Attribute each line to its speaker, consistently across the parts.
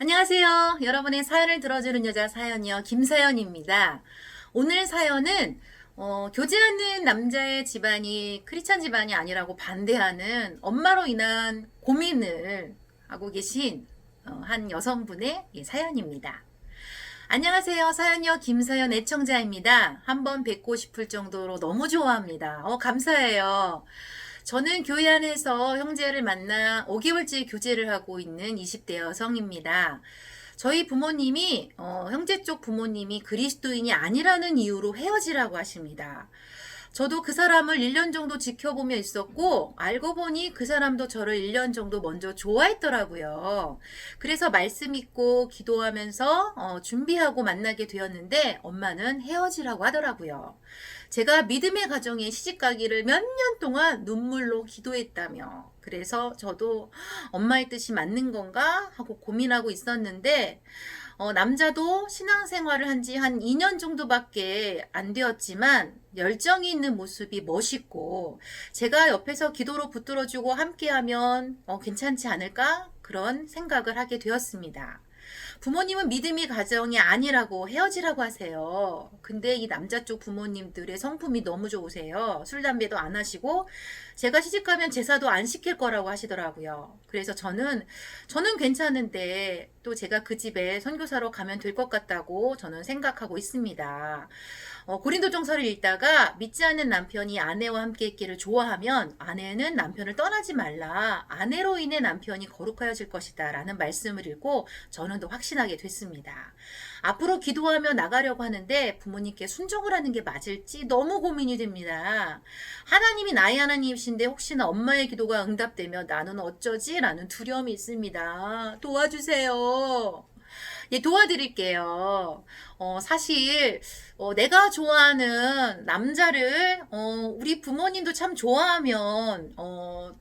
Speaker 1: 안녕하세요. 여러분의 사연을 들어주는 여자 사연이요. 김사연입니다. 오늘 사연은 교제하는 남자의 집안이 크리스찬 집안이 아니라고 반대하는 엄마로 인한 고민을 하고 계신 한 여성분의 사연입니다. 안녕하세요. 사연이요. 김사연 애청자입니다. 한번 뵙고 싶을 정도로 너무 좋아합니다. 감사해요. 저는 교회 안에서 형제를 만나 5개월째 교제를 하고 있는 20대 여성입니다. 저희 부모님이 형제 쪽 부모님이 그리스도인이 아니라는 이유로 헤어지라고 하십니다. 저도 그 사람을 1년 정도 지켜보며 있었고 알고 보니 그 사람도 저를 1년 정도 먼저 좋아했더라고요. 그래서 말씀 읽고 기도하면서 준비하고 만나게 되었는데 엄마는 헤어지라고 하더라고요. 제가 믿음의 가정에 시집가기를 몇 년 동안 눈물로 기도했다며 그래서 저도 엄마의 뜻이 맞는 건가 하고 고민하고 있었는데 남자도 신앙생활을 한 지 한 2년 정도밖에 안 되었지만 열정이 있는 모습이 멋있고 제가 옆에서 기도로 붙들어주고 함께하면 괜찮지 않을까? 그런 생각을 하게 되었습니다. 부모님은 믿음이 가정이 아니라고 헤어지라고 하세요. 근데 이 남자 쪽 부모님들의 성품이 너무 좋으세요. 술, 담배도 안 하시고 제가 시집가면 제사도 안 시킬 거라고 하시더라고요. 그래서 저는 괜찮은데 또 제가 그 집에 선교사로 가면 될 것 같다고 저는 생각하고 있습니다. 고린도전서를 읽다가 믿지 않는 남편이 아내와 함께 있기를 좋아하면 아내는 남편을 떠나지 말라. 아내로 인해 남편이 거룩하여질 것이다. 라는 말씀을 읽고 저는 더 확신하게 됐습니다. 앞으로 기도하며 나가려고 하는데 부모님께 순종을 하는 게 맞을지 너무 고민이 됩니다. 하나님이 나의 하나님이신데 혹시나 엄마의 기도가 응답되면 나는 어쩌지? 라는 두려움이 있습니다. 도와주세요. 예, 도와드릴게요. 사실, 내가 좋아하는 남자를, 우리 부모님도 참 좋아하면,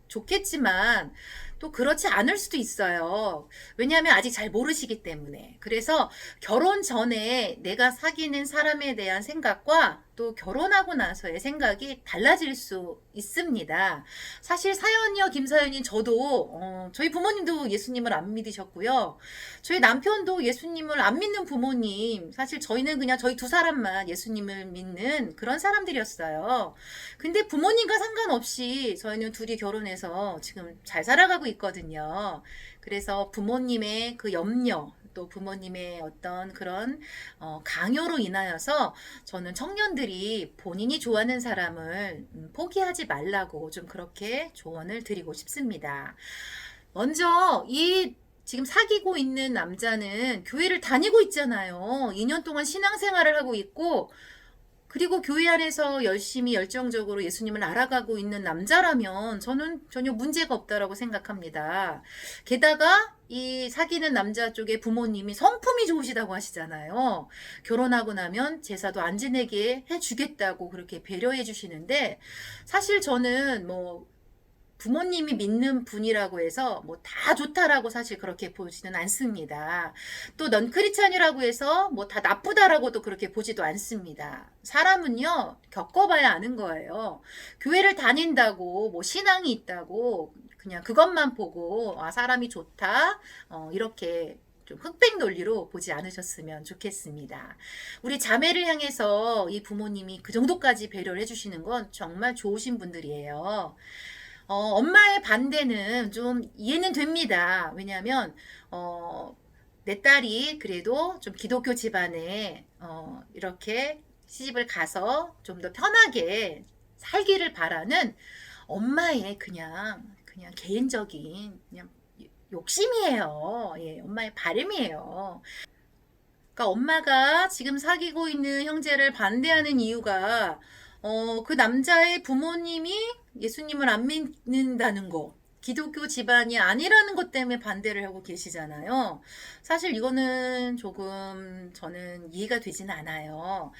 Speaker 1: 좋겠지만, 또 그렇지 않을 수도 있어요. 왜냐하면 아직 잘 모르시기 때문에. 그래서 결혼 전에 내가 사귀는 사람에 대한 생각과 또 결혼하고 나서의 생각이 달라질 수 있습니다. 사실 사연이요, 김사연이 저도, 저희 부모님도 예수님을 안 믿으셨고요. 저희 남편도 예수님을 안 믿는 부모님, 사실 저희는 그냥 저희 두 사람만 예수님을 믿는 그런 사람들이었어요. 근데 부모님과 상관없이 저희는 둘이 결혼해서 지금 잘 살아가고 있거든요. 그래서 부모님의 그 염려, 또 부모님의 어떤 그런 강요로 인하여서 저는 청년들이 본인이 좋아하는 사람을 포기하지 말라고 좀 그렇게 조언을 드리고 싶습니다. 먼저 이 지금 사귀고 있는 남자는 교회를 다니고 있잖아요. 2년 동안 신앙생활을 하고 있고 그리고 교회 안에서 열심히 열정적으로 예수님을 알아가고 있는 남자라면 저는 전혀 문제가 없다라고 생각합니다. 게다가 이 사귀는 남자 쪽의 부모님이 성품이 좋으시다고 하시잖아요. 결혼하고 나면 제사도 안 지내게 해주겠다고 그렇게 배려해 주시는데 사실 저는 뭐 부모님이 믿는 분이라고 해서 뭐 다 좋다라고 사실 그렇게 보지는 않습니다. 또 넌 크리스찬이라고 해서 뭐 다 나쁘다라고도 그렇게 보지도 않습니다. 사람은요, 겪어봐야 아는 거예요. 교회를 다닌다고 뭐 신앙이 있다고 그냥 그것만 보고 사람이 좋다 이렇게 좀 흑백 논리로 보지 않으셨으면 좋겠습니다. 우리 자매를 향해서 이 부모님이 그 정도까지 배려를 해주시는 건 정말 좋으신 분들이에요. 엄마의 반대는 좀 이해는 됩니다. 왜냐하면 내 딸이 그래도 좀 기독교 집안에 이렇게 시집을 가서 좀 더 편하게 살기를 바라는 엄마의 그냥 개인적인 그냥 욕심이에요. 예, 엄마의 바람이에요. 그러니까 엄마가 지금 사귀고 있는 형제를 반대하는 이유가 그 남자의 부모님이 예수님을 안 믿는다는 거, 기독교 집안이 아니라는 것 때문에 반대를 하고 계시잖아요. 사실 이거는 조금 저는 이해가 되지는 않아요.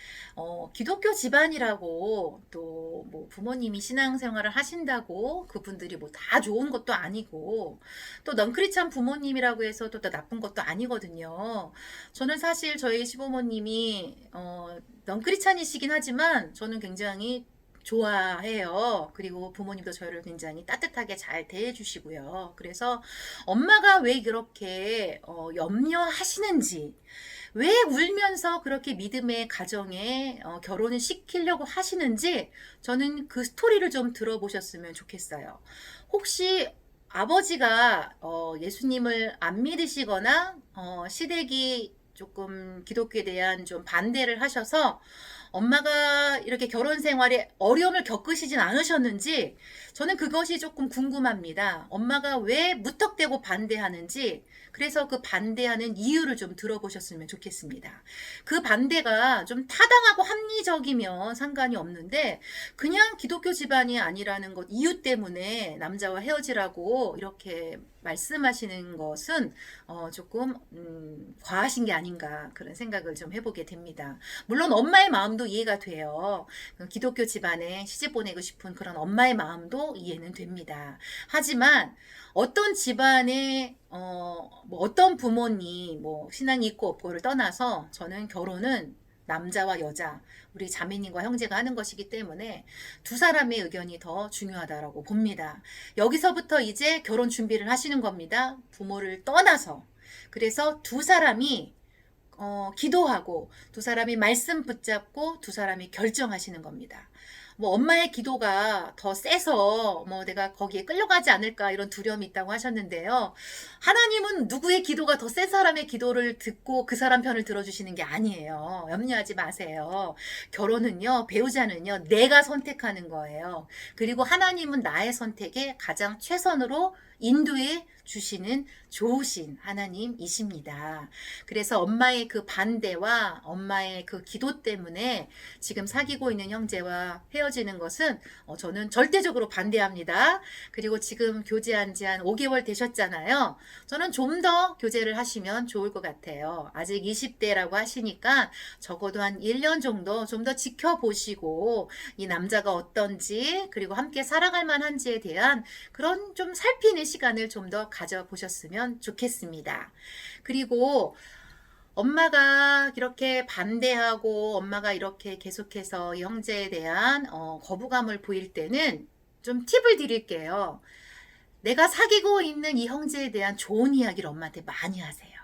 Speaker 1: 기독교 집안이라고 또 뭐 부모님이 신앙생활을 하신다고 그분들이 뭐 다 좋은 것도 아니고 또 넌크리스찬 부모님이라고 해서 또 나쁜 것도 아니거든요. 저는 사실 저희 시부모님이 넌크리스찬이시긴 하지만 저는 굉장히 좋아해요. 그리고 부모님도 저를 굉장히 따뜻하게 잘 대해주시고요. 그래서 엄마가 왜 그렇게 염려하시는지, 왜 울면서 그렇게 믿음의 가정에 결혼을 시키려고 하시는지 저는 그 스토리를 좀 들어보셨으면 좋겠어요. 혹시 아버지가 예수님을 안 믿으시거나 시댁이 조금 기독교에 대한 좀 반대를 하셔서 엄마가 이렇게 결혼 생활에 어려움을 겪으시진 않으셨는지 저는 그것이 조금 궁금합니다. 엄마가 왜 무턱대고 반대하는지, 그래서 그 반대하는 이유를 좀 들어보셨으면 좋겠습니다. 그 반대가 좀 타당하고 합리적이면 상관이 없는데 그냥 기독교 집안이 아니라는 것 이유 때문에 남자와 헤어지라고 이렇게 말씀하시는 것은 조금 과하신 게 아닌가 그런 생각을 좀 해보게 됩니다. 물론 엄마의 마음도 이해가 돼요. 기독교 집안에 시집 보내고 싶은 그런 엄마의 마음도 이해는 됩니다. 하지만 어떤 집안에 뭐 어떤 부모님 뭐 신앙이 있고 없고를 떠나서 저는 결혼은 남자와 여자, 우리 자매님과 형제가 하는 것이기 때문에 두 사람의 의견이 더 중요하다라고 봅니다. 여기서부터 이제 결혼 준비를 하시는 겁니다. 부모를 떠나서. 그래서 두 사람이 기도하고 두 사람이 말씀 붙잡고 두 사람이 결정하시는 겁니다. 뭐 엄마의 기도가 더 세서 뭐 내가 거기에 끌려가지 않을까 이런 두려움이 있다고 하셨는데요. 하나님은 누구의 기도가 더 센 사람의 기도를 듣고 그 사람 편을 들어주시는 게 아니에요. 염려하지 마세요. 결혼은요, 배우자는요, 내가 선택하는 거예요. 그리고 하나님은 나의 선택에 가장 최선으로 인도해 주시는 좋으신 하나님이십니다. 그래서 엄마의 그 반대와 엄마의 그 기도 때문에 지금 사귀고 있는 형제와 헤어지는 것은 저는 절대적으로 반대합니다. 그리고 지금 교제한 지 한 5개월 되셨잖아요. 저는 좀 더 교제를 하시면 좋을 것 같아요. 아직 20대라고 하시니까 적어도 한 1년 정도 좀 더 지켜보시고 이 남자가 어떤지 그리고 함께 살아갈 만한지에 대한 그런 좀 살피는 시간을 좀 더 가져보셨으면 좋겠습니다. 그리고 엄마가 이렇게 반대하고 엄마가 이렇게 계속해서 형제에 대한 거부감을 보일 때는 좀 팁을 드릴게요. 내가 사귀고 있는 이 형제에 대한 좋은 이야기를 엄마한테 많이 하세요.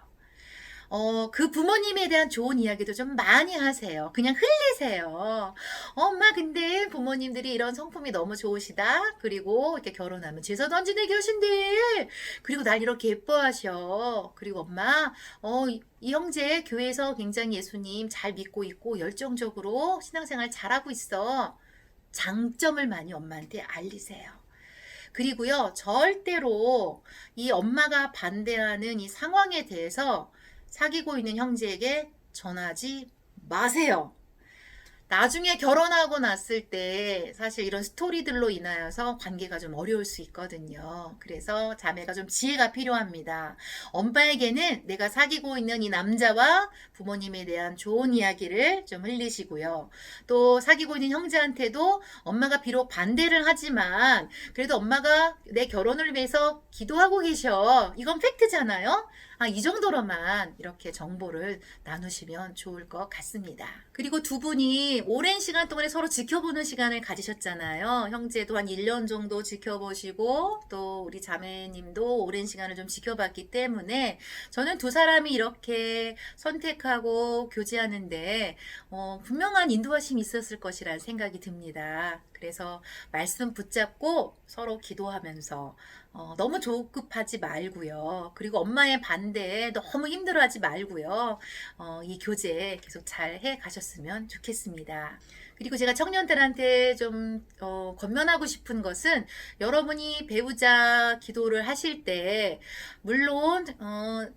Speaker 1: 그 부모님에 대한 좋은 이야기도 좀 많이 하세요. 그냥 흘리세요. 엄마, 근데 부모님들이 이런 성품이 너무 좋으시다. 그리고 이렇게 결혼하면 제사 던지는 교신데. 그리고 날 이렇게 예뻐하셔. 그리고 엄마, 이 형제 교회에서 굉장히 예수님 잘 믿고 있고 열정적으로 신앙생활 잘하고 있어. 장점을 많이 엄마한테 알리세요. 그리고요, 절대로 이 엄마가 반대하는 이 상황에 대해서 사귀고 있는 형제에게 전하지 마세요. 나중에 결혼하고 났을 때 사실 이런 스토리들로 인하여서 관계가 좀 어려울 수 있거든요. 그래서 자매가 좀 지혜가 필요합니다. 엄마에게는 내가 사귀고 있는 이 남자와 부모님에 대한 좋은 이야기를 좀 흘리시고요. 또 사귀고 있는 형제한테도 엄마가 비록 반대를 하지만 그래도 엄마가 내 결혼을 위해서 기도하고 계셔. 이건 팩트잖아요. 이 정도로만 이렇게 정보를 나누시면 좋을 것 같습니다. 그리고 두 분이 오랜 시간 동안에 서로 지켜보는 시간을 가지셨잖아요. 형제도 한 1년 정도 지켜보시고 또 우리 자매님도 오랜 시간을 좀 지켜봤기 때문에 저는 두 사람이 이렇게 선택하고 교제하는데 분명한 인도하심이 있었을 것이라는 생각이 듭니다. 그래서 말씀 붙잡고 서로 기도하면서 너무 조급하지 말고요. 그리고 엄마의 반대에 너무 힘들어하지 말고요. 이 교제 계속 잘 해 가셨으면 좋겠습니다. 그리고 제가 청년들한테 좀 권면하고 싶은 것은 여러분이 배우자 기도를 하실 때 물론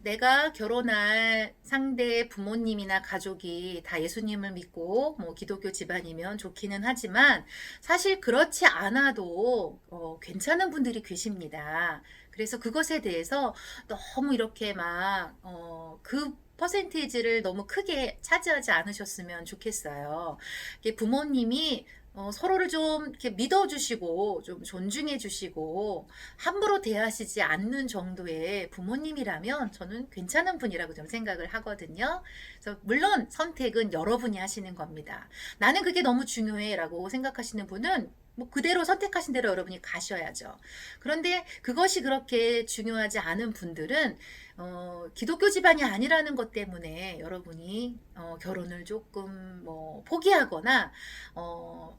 Speaker 1: 내가 결혼할 상대의 부모님이나 가족이 다 예수님을 믿고 뭐 기독교 집안이면 좋기는 하지만 사실 그렇지 않아도 괜찮은 분들이 계십니다. 그래서 그것에 대해서 너무 이렇게 그 퍼센테이지를 너무 크게 차지하지 않으셨으면 좋겠어요. 부모님이 서로를 좀 이렇게 믿어주시고 좀 존중해주시고 함부로 대하시지 않는 정도의 부모님이라면 저는 괜찮은 분이라고 좀 생각을 하거든요. 그래서 물론 선택은 여러분이 하시는 겁니다. 나는 그게 너무 중요해라고 생각하시는 분은 뭐 그대로 선택하신 대로 여러분이 가셔야죠. 그런데 그것이 그렇게 중요하지 않은 분들은 기독교 집안이 아니라는 것 때문에 여러분이 결혼을 조금 뭐 포기하거나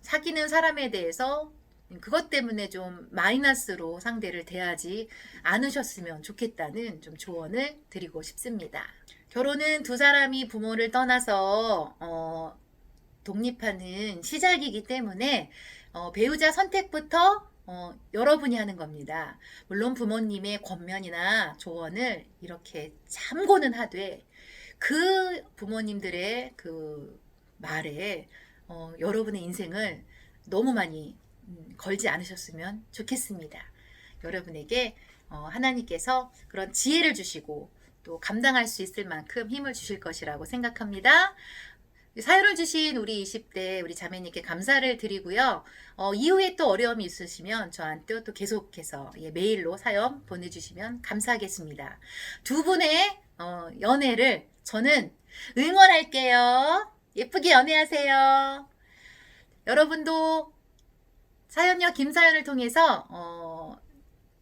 Speaker 1: 사귀는 사람에 대해서 그것 때문에 좀 마이너스로 상대를 대하지 않으셨으면 좋겠다는 좀 조언을 드리고 싶습니다. 결혼은 두 사람이 부모를 떠나서 독립하는 시작이기 때문에 배우자 선택부터 여러분이 하는 겁니다. 물론 부모님의 권면이나 조언을 이렇게 참고는 하되 그 부모님들의 그 말에 여러분의 인생을 너무 많이 걸지 않으셨으면 좋겠습니다. 여러분에게 하나님께서 그런 지혜를 주시고 또 감당할 수 있을 만큼 힘을 주실 것이라고 생각합니다. 사연을 주신 우리 20대 우리 자매님께 감사를 드리고요. 이후에 또 어려움이 있으시면 저한테 또 계속해서 메일로 사연 보내주시면 감사하겠습니다. 두 분의 연애를 저는 응원할게요. 예쁘게 연애하세요. 여러분도 사연녀 김사연을 통해서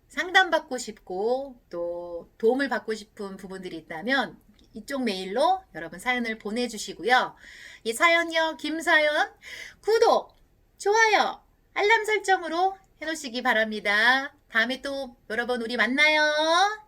Speaker 1: 상담받고 싶고 또 도움을 받고 싶은 부분들이 있다면 이쪽 메일로 여러분 사연을 보내주시고요. 이 사연녀 김사연 구독, 좋아요, 알람 설정으로 해놓으시기 바랍니다. 다음에 또 여러분 우리 만나요.